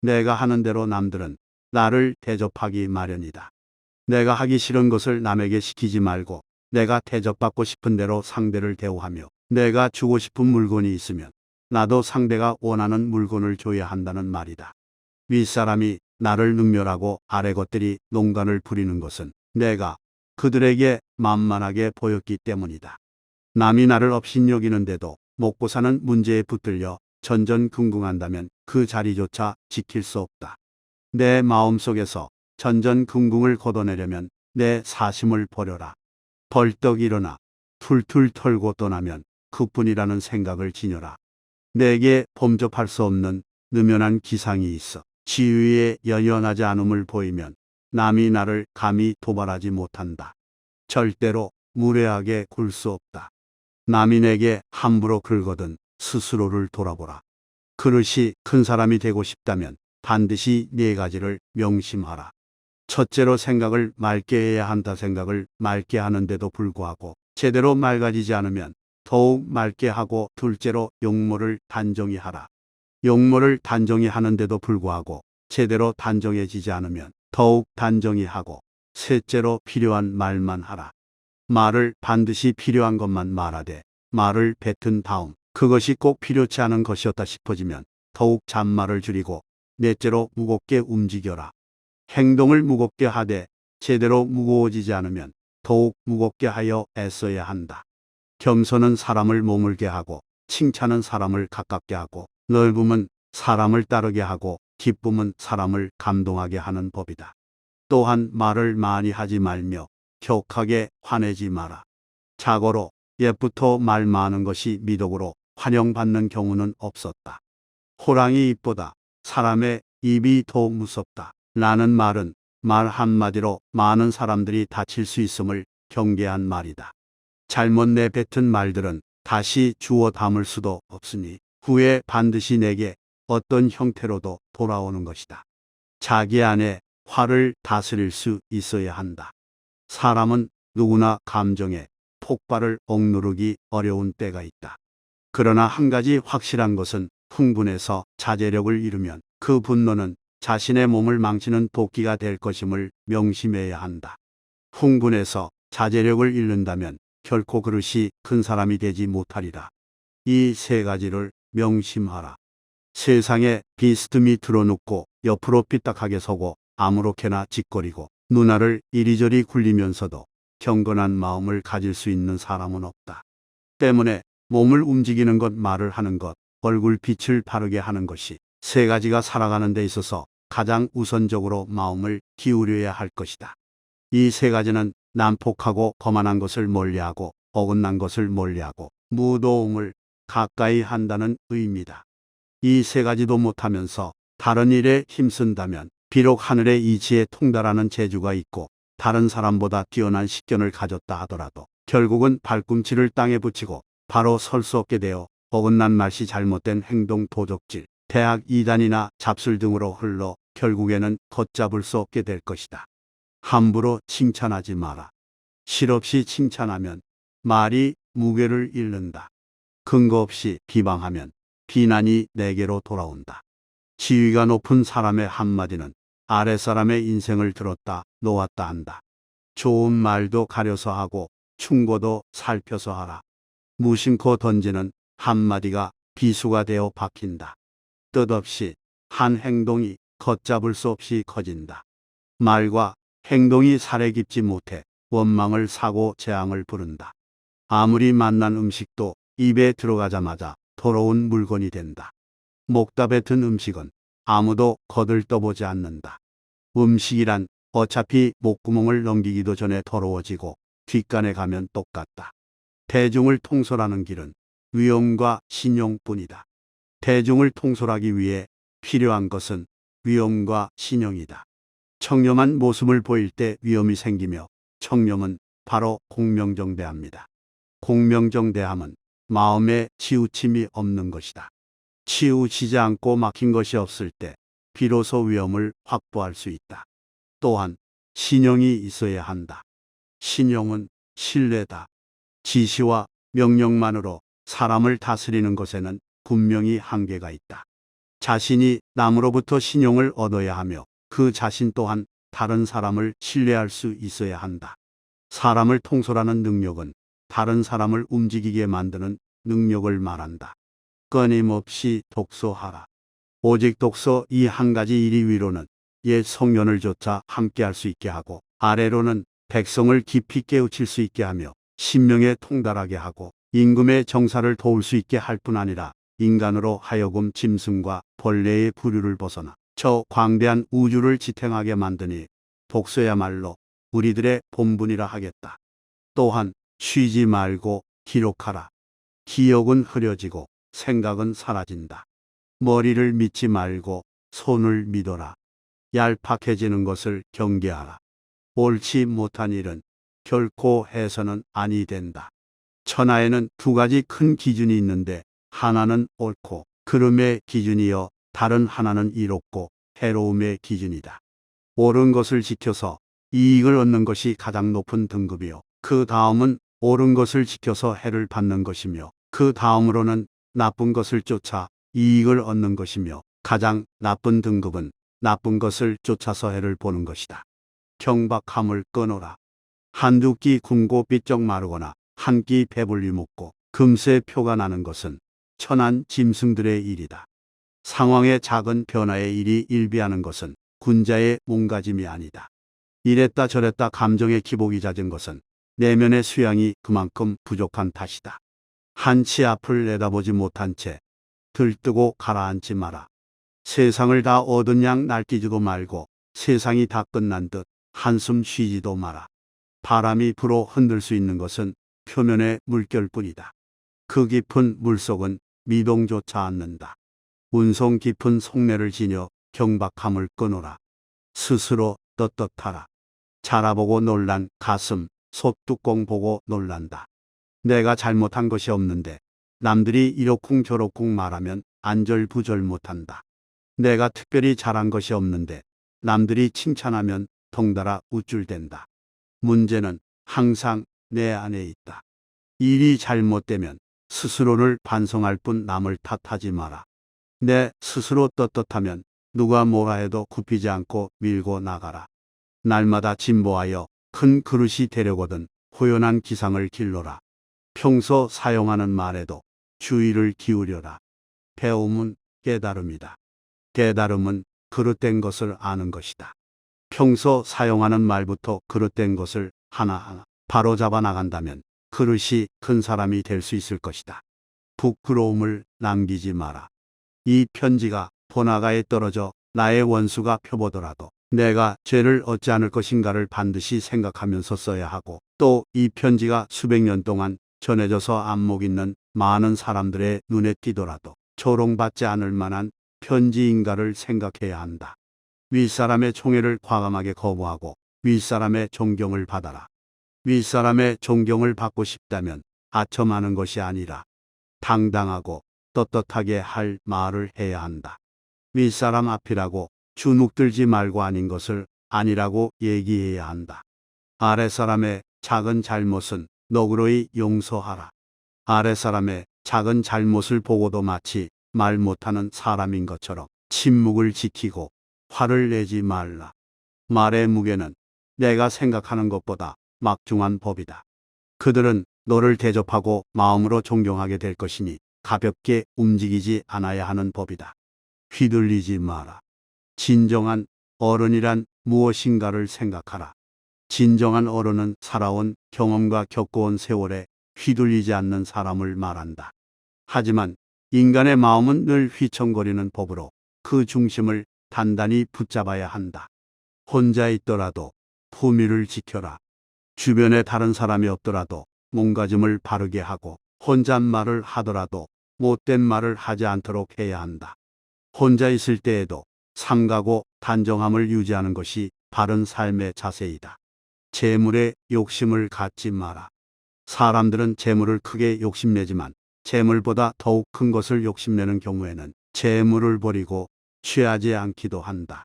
내가 하는 대로 남들은 나를 대접하기 마련이다. 내가 하기 싫은 것을 남에게 시키지 말고 내가 대접받고 싶은 대로 상대를 대우하며 내가 주고 싶은 물건이 있으면 나도 상대가 원하는 물건을 줘야 한다는 말이다. 윗사람이 나를 능멸하고 아래 것들이 농간을 부리는 것은 내가 그들에게 만만하게 보였기 때문이다. 남이 나를 업신여기는데도 먹고 사는 문제에 붙들려 전전긍긍한다면 그 자리조차 지킬 수 없다. 내 마음속에서 전전긍긍을 걷어내려면 내 사심을 버려라. 벌떡 일어나 툴툴 털고 떠나면 그뿐이라는 생각을 지녀라. 내게 범접할 수 없는 느면한 기상이 있어 지위에 연연하지 않음을 보이면 남이 나를 감히 도발하지 못한다. 절대로 무례하게 굴 수 없다. 남이 내게 함부로 긁거든 스스로를 돌아보라. 그릇이 큰 사람이 되고 싶다면 반드시 네 가지를 명심하라. 첫째로 생각을 맑게 해야 한다. 생각을 맑게 하는데도 불구하고 제대로 맑아지지 않으면 더욱 맑게 하고, 둘째로 용모를 단정히 하라. 용모를 단정히 하는데도 불구하고 제대로 단정해지지 않으면 더욱 단정히 하고, 셋째로 필요한 말만 하라. 말을 반드시 필요한 것만 말하되 말을 뱉은 다음 그것이 꼭 필요치 않은 것이었다 싶어지면 더욱 잔말을 줄이고, 넷째로 무겁게 움직여라. 행동을 무겁게 하되 제대로 무거워지지 않으면 더욱 무겁게 하여 애써야 한다. 겸손은 사람을 머물게 하고, 칭찬은 사람을 가깝게 하고, 넓음은 사람을 따르게 하고, 기쁨은 사람을 감동하게 하는 법이다. 또한 말을 많이 하지 말며 격하게 화내지 마라. 자고로 옛부터 말 많은 것이 미덕으로 환영받는 경우는 없었다. 호랑이 입보다 사람의 입이 더 무섭다. 라는 말은 말 한마디로 많은 사람들이 다칠 수 있음을 경계한 말이다. 잘못 내뱉은 말들은 다시 주워 담을 수도 없으니 후에 반드시 내게 어떤 형태로도 돌아오는 것이다. 자기 안에 화를 다스릴 수 있어야 한다. 사람은 누구나 감정의 폭발을 억누르기 어려운 때가 있다. 그러나 한 가지 확실한 것은 흥분해서 자제력을 잃으면 그 분노는 자신의 몸을 망치는 도끼가 될 것임을 명심해야 한다. 흥분해서 자제력을 잃는다면 결코 그릇이 큰 사람이 되지 못하리라. 이 세 가지를 명심하라. 세상에 비스듬히 드러눕고 옆으로 삐딱하게 서고 아무렇게나 짓거리고 누나를 이리저리 굴리면서도 경건한 마음을 가질 수 있는 사람은 없다. 때문에 몸을 움직이는 것, 말을 하는 것, 얼굴빛을 바르게 하는 것이 세 가지가 살아가는 데 있어서 가장 우선적으로 마음을 기울여야 할 것이다. 이 세 가지는 난폭하고 거만한 것을 멀리하고 어긋난 것을 멀리하고 무도움을 가까이 한다는 의미다. 이 세 가지도 못하면서 다른 일에 힘쓴다면 비록 하늘의 이치에 통달하는 재주가 있고 다른 사람보다 뛰어난 식견을 가졌다 하더라도 결국은 발꿈치를 땅에 붙이고 바로 설 수 없게 되어 어긋난 말씨, 잘못된 행동, 도적질, 대학 이단이나 잡술 등으로 흘러 결국에는 걷잡을 수 없게 될 것이다. 함부로 칭찬하지 마라. 실없이 칭찬하면 말이 무게를 잃는다. 근거 없이 비방하면 비난이 내게로 돌아온다. 지위가 높은 사람의 한마디는 아랫사람의 인생을 들었다 놓았다 한다. 좋은 말도 가려서 하고 충고도 살펴서 하라. 무심코 던지는 한마디가 비수가 되어 박힌다. 뜻없이 한 행동이 걷잡을 수 없이 커진다. 말과 행동이 살에 깊지 못해 원망을 사고 재앙을 부른다. 아무리 맛난 음식도 입에 들어가자마자 더러운 물건이 된다. 먹다 뱉은 음식은 아무도 거들떠보지 않는다. 음식이란 어차피 목구멍을 넘기기도 전에 더러워지고 뒷간에 가면 똑같다. 대중을 통솔하는 길은 위엄과 신용뿐이다. 대중을 통솔하기 위해 필요한 것은 위엄과 신용이다. 청렴한 모습을 보일 때 위엄이 생기며 청렴은 바로 공명정대합니다. 공명정대함은 마음에 치우침이 없는 것이다. 치우치지 않고 막힌 것이 없을 때 비로소 위엄을 확보할 수 있다. 또한 신용이 있어야 한다. 신용은 신뢰다. 지시와 명령만으로 사람을 다스리는 것에는 분명히 한계가 있다. 자신이 남으로부터 신용을 얻어야 하며 그 자신 또한 다른 사람을 신뢰할 수 있어야 한다. 사람을 통솔하는 능력은 다른 사람을 움직이게 만드는 능력을 말한다. 끊임없이 독서하라. 오직 독서 이 한 가지 일 위로는 옛 성년을 조차 함께할 수 있게 하고 아래로는 백성을 깊이 깨우칠 수 있게 하며 신명에 통달하게 하고 임금의 정사를 도울 수 있게 할 뿐 아니라 인간으로 하여금 짐승과 벌레의 부류를 벗어나 저 광대한 우주를 지탱하게 만드니 독서야말로 우리들의 본분이라 하겠다. 또한 쉬지 말고 기록하라. 기억은 흐려지고 생각은 사라진다. 머리를 믿지 말고 손을 믿어라. 얄팍해지는 것을 경계하라. 옳지 못한 일은 결코 해서는 아니 된다. 천하에는 두 가지 큰 기준이 있는데 하나는 옳고 그름의 기준이요 다른 하나는 이롭고 해로움의 기준이다. 옳은 것을 지켜서 이익을 얻는 것이 가장 높은 등급이요. 그 다음은 옳은 것을 지켜서 해를 받는 것이며 그 다음으로는 나쁜 것을 쫓아 이익을 얻는 것이며 가장 나쁜 등급은 나쁜 것을 쫓아서 해를 보는 것이다. 경박함을 끊어라. 한두 끼 굶고 삐쩍 마르거나 한 끼 배불리 먹고 금세 표가 나는 것은 천한 짐승들의 일이다. 상황의 작은 변화에 일이 일비하는 것은 군자의 몸가짐이 아니다. 이랬다 저랬다 감정의 기복이 잦은 것은 내면의 수양이 그만큼 부족한 탓이다. 한치 앞을 내다보지 못한 채 들뜨고 가라앉지 마라. 세상을 다 얻은 양 날뛰지도 말고 세상이 다 끝난 듯 한숨 쉬지도 마라. 바람이 불어 흔들 수 있는 것은 표면의 물결뿐이다. 그 깊은 물속은 미동조차 않는다. 운송 깊은 속내를 지녀 경박함을 끊어라. 스스로 떳떳하라. 자라보고 놀란 가슴, 솥뚜껑 보고 놀란다. 내가 잘못한 것이 없는데 남들이 이러쿵 저러쿵 말하면 안절부절 못한다. 내가 특별히 잘한 것이 없는데 남들이 칭찬하면 덩달아 우쭐댄다. 문제는 항상 내 안에 있다. 일이 잘못되면 스스로를 반성할 뿐 남을 탓하지 마라. 내 스스로 떳떳하면 누가 뭐라 해도 굽히지 않고 밀고 나가라. 날마다 진보하여 큰 그릇이 되려거든 호연한 기상을 길러라. 평소 사용하는 말에도 주의를 기울여라. 배움은 깨달음이다. 깨달음은 그릇된 것을 아는 것이다. 평소 사용하는 말부터 그릇된 것을 하나하나 바로잡아 나간다면 그릇이 큰 사람이 될 수 있을 것이다. 부끄러움을 남기지 마라. 이 편지가 번화가에 떨어져 나의 원수가 펴보더라도 내가 죄를 얻지 않을 것인가를 반드시 생각하면서 써야 하고 또 이 편지가 수백 년 동안 전해져서 안목 있는 많은 사람들의 눈에 띄더라도 조롱받지 않을 만한 편지인가를 생각해야 한다. 윗사람의 총애를 과감하게 거부하고 윗사람의 존경을 받아라. 윗사람의 존경을 받고 싶다면 아첨하는 것이 아니라 당당하고 떳떳하게 할 말을 해야 한다. 윗사람 앞이라고 주눅들지 말고 아닌 것을 아니라고 얘기해야 한다. 아랫사람의 작은 잘못은 너그러이 용서하라. 아랫사람의 작은 잘못을 보고도 마치 말 못하는 사람인 것처럼 침묵을 지키고 화를 내지 말라. 말의 무게는 내가 생각하는 것보다 막중한 법이다. 그들은 너를 대접하고 마음으로 존경하게 될 것이니 가볍게 움직이지 않아야 하는 법이다. 휘둘리지 마라. 진정한 어른이란 무엇인가를 생각하라. 진정한 어른은 살아온 경험과 겪어온 세월에 휘둘리지 않는 사람을 말한다. 하지만 인간의 마음은 늘 휘청거리는 법으로 그 중심을 단단히 붙잡아야 한다. 혼자 있더라도 품위를 지켜라. 주변에 다른 사람이 없더라도 몸가짐을 바르게 하고 혼잣말을 하더라도 못된 말을 하지 않도록 해야 한다. 혼자 있을 때에도 삼가고 단정함을 유지하는 것이 바른 삶의 자세이다. 재물에 욕심을 갖지 마라. 사람들은 재물을 크게 욕심내지만 재물보다 더욱 큰 것을 욕심내는 경우에는 재물을 버리고 취하지 않기도 한다.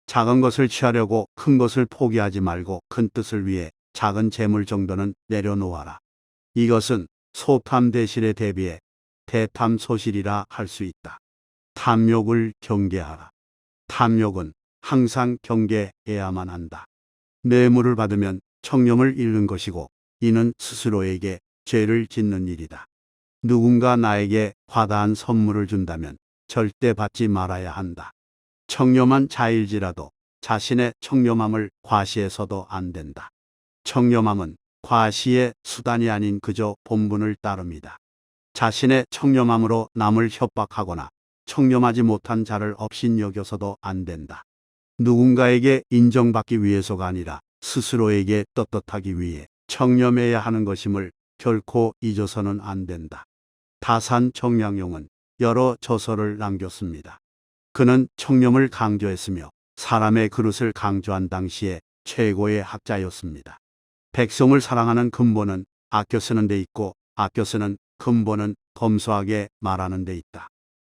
작은 것을 취하려고 큰 것을 포기하지 말고 큰 뜻을 위해 작은 재물 정도는 내려놓아라. 이것은 소탐대실에 대비해 대탐소실이라 할 수 있다. 탐욕을 경계하라. 탐욕은 항상 경계해야만 한다. 뇌물을 받으면 청렴을 잃는 것이고 이는 스스로에게 죄를 짓는 일이다. 누군가 나에게 과다한 선물을 준다면 절대 받지 말아야 한다. 청렴한 자일지라도 자신의 청렴함을 과시해서도 안 된다. 청렴함은 과시의 수단이 아닌 그저 본분을 따릅니다. 자신의 청렴함으로 남을 협박하거나 청렴하지 못한 자를 업신여겨서도 안 된다. 누군가에게 인정받기 위해서가 아니라 스스로에게 떳떳하기 위해 청렴해야 하는 것임을 결코 잊어서는 안 된다. 다산 정량용은 여러 저서를 남겼습니다. 그는 청렴을 강조했으며 사람의 그릇을 강조한 당시에 최고의 학자였습니다. 백성을 사랑하는 근본은 아껴 쓰는 데 있고 아껴 쓰는 근본은 검소하게 말하는 데 있다.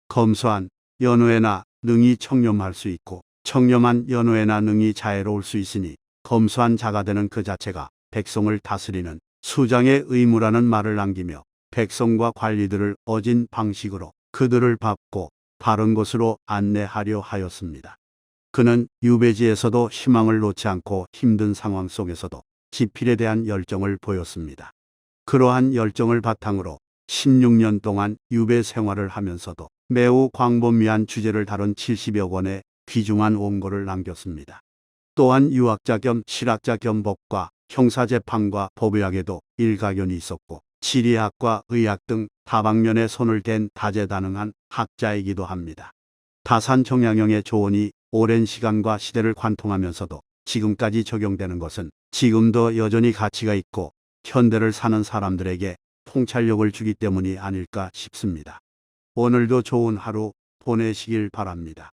검소한 연후에나 능히 청렴할 수 있고 청렴한 연후에나 능히 자애로울 수 있으니 검소한 자가 되는 그 자체가 백성을 다스리는 수장의 의무라는 말을 남기며 백성과 관리들을 어진 방식으로 그들을 밟고 바른 곳으로 안내하려 하였습니다. 그는 유배지에서도 희망을 놓지 않고 힘든 상황 속에서도 지필에 대한 열정을 보였습니다. 그러한 열정을 바탕으로 16년 동안 유배 생활을 하면서도 매우 광범위한 주제를 다룬 70여 권의 귀중한 원고를 남겼습니다. 또한 유학자 겸 실학자 겸 법과 형사재판과 법의학에도 일가견이 있었고 지리학과 의학 등 다방면에 손을 댄 다재다능한 학자이기도 합니다. 다산 정량용의 조언이 오랜 시간과 시대를 관통하면서도 지금까지 적용되는 것은 지금도 여전히 가치가 있고 현대를 사는 사람들에게 통찰력을 주기 때문이 아닐까 싶습니다. 오늘도 좋은 하루 보내시길 바랍니다.